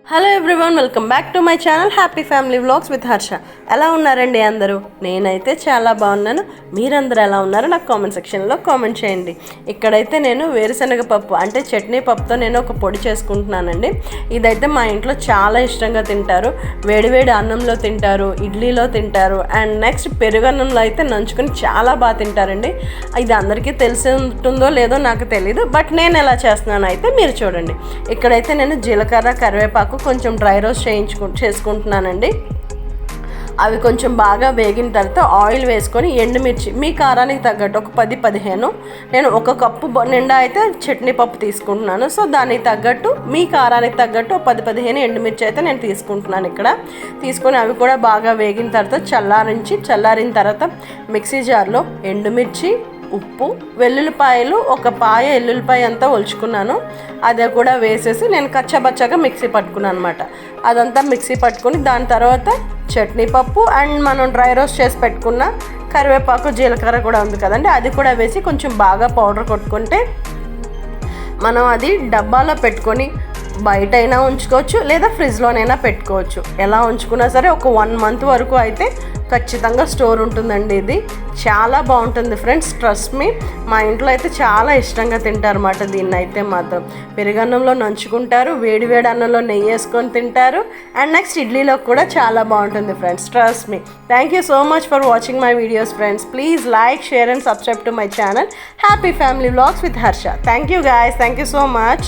Hello everyone, welcome back to my channel happy family vlogs with Harsha. ఎలా ఉన్నారండి అందరూ? నేనైతే చాలా బాగున్నాను. మీరందరూ ఎలా ఉన్నారో నాకు కామెంట్ సెక్షన్లో కామెంట్ చేయండి. ఇక్కడైతే నేను వేరుశనగ పప్పు అంటే చట్నీ పప్పుతో నేను ఒక పొడి చేసుకుంటున్నానండి. ఇదైతే మా ఇంట్లో చాలా ఇష్టంగా తింటారు. వేడివేడి అన్నంలో తింటారు, ఇడ్లీలో తింటారు, అండ్ నెక్స్ట్ పెరుగన్నంలో అయితే నంచుకొని చాలా బాగా తింటారండి. ఇది అందరికీ తెలిసి ఉంటుందో లేదో నాకు తెలీదు, బట్ నేను ఎలా చేస్తున్నాను అయితే మీరు చూడండి. ఇక్కడైతే నేను జీలకర్ర, కరివేపాకు కొంచెం డ్రై రోస్ట్ చేసుకుంటున్నానండి. అవి కొంచెం బాగా వేగిన తర్వాత ఆయిల్ వేసుకొని ఎండుమిర్చి మీ కారానికి తగ్గట్టు ఒక 10-15, నేను ఒక కప్పు నిండా అయితే చట్నీ పప్పు తీసుకుంటున్నాను. సో దానికి తగ్గట్టు మీ కారానికి తగ్గట్టు 10-15 ఎండుమిర్చి అయితే నేను తీసుకుంటున్నాను. ఇక్కడ తీసుకొని అవి కూడా బాగా వేగిన తర్వాత చల్లారిన తర్వాత మిక్సీ జార్లో ఎండుమిర్చి, ఉప్పు, వెల్లుల్లిపాయలు ఒక పాయ ఎల్లుల్లిపాయ అంతా ఒలుచుకున్నాను. అది కూడా వేసేసి నేను కచ్చబచ్చగా మిక్సీ పట్టుకున్నాను అనమాట. అదంతా మిక్సీ పట్టుకుని దాని తర్వాత చట్నీ పప్పు అండ్ మనం డ్రై రోస్ట్ చేసి పెట్టుకున్న కరివేపాకు, జీలకర్ర కూడా ఉంది కదండి, అది కూడా వేసి కొంచెం బాగా పౌడర్ కొట్టుకుంటే మనం అది డబ్బాలో పెట్టుకొని బయట అయినా ఉంచుకోవచ్చు, లేదా ఫ్రిడ్జ్లోనైనా పెట్టుకోవచ్చు. ఎలా ఉంచుకున్నా సరే ఒక 1 month వరకు అయితే ఖచ్చితంగా స్టోర్ ఉంటుందండి. ఇది చాలా బాగుంటుంది ఫ్రెండ్స్, ట్రస్ట్ మీ. మా ఇంట్లో అయితే చాలా ఇష్టంగా తింటారు అన్నమాట. దీన్ని అయితే మాత్రం పెరుగన్నంలో నంచుకుంటారు, వేడి అన్నంలో నెయ్యి వేసుకొని తింటారు, అండ్ నెక్స్ట్ ఇడ్లీలో కూడా చాలా బాగుంటుంది friends, trust me. Thank you so much for watching my videos friends. Please like, share and subscribe to my channel happy family vlogs with Harsha. Thank you guys, thank you so much.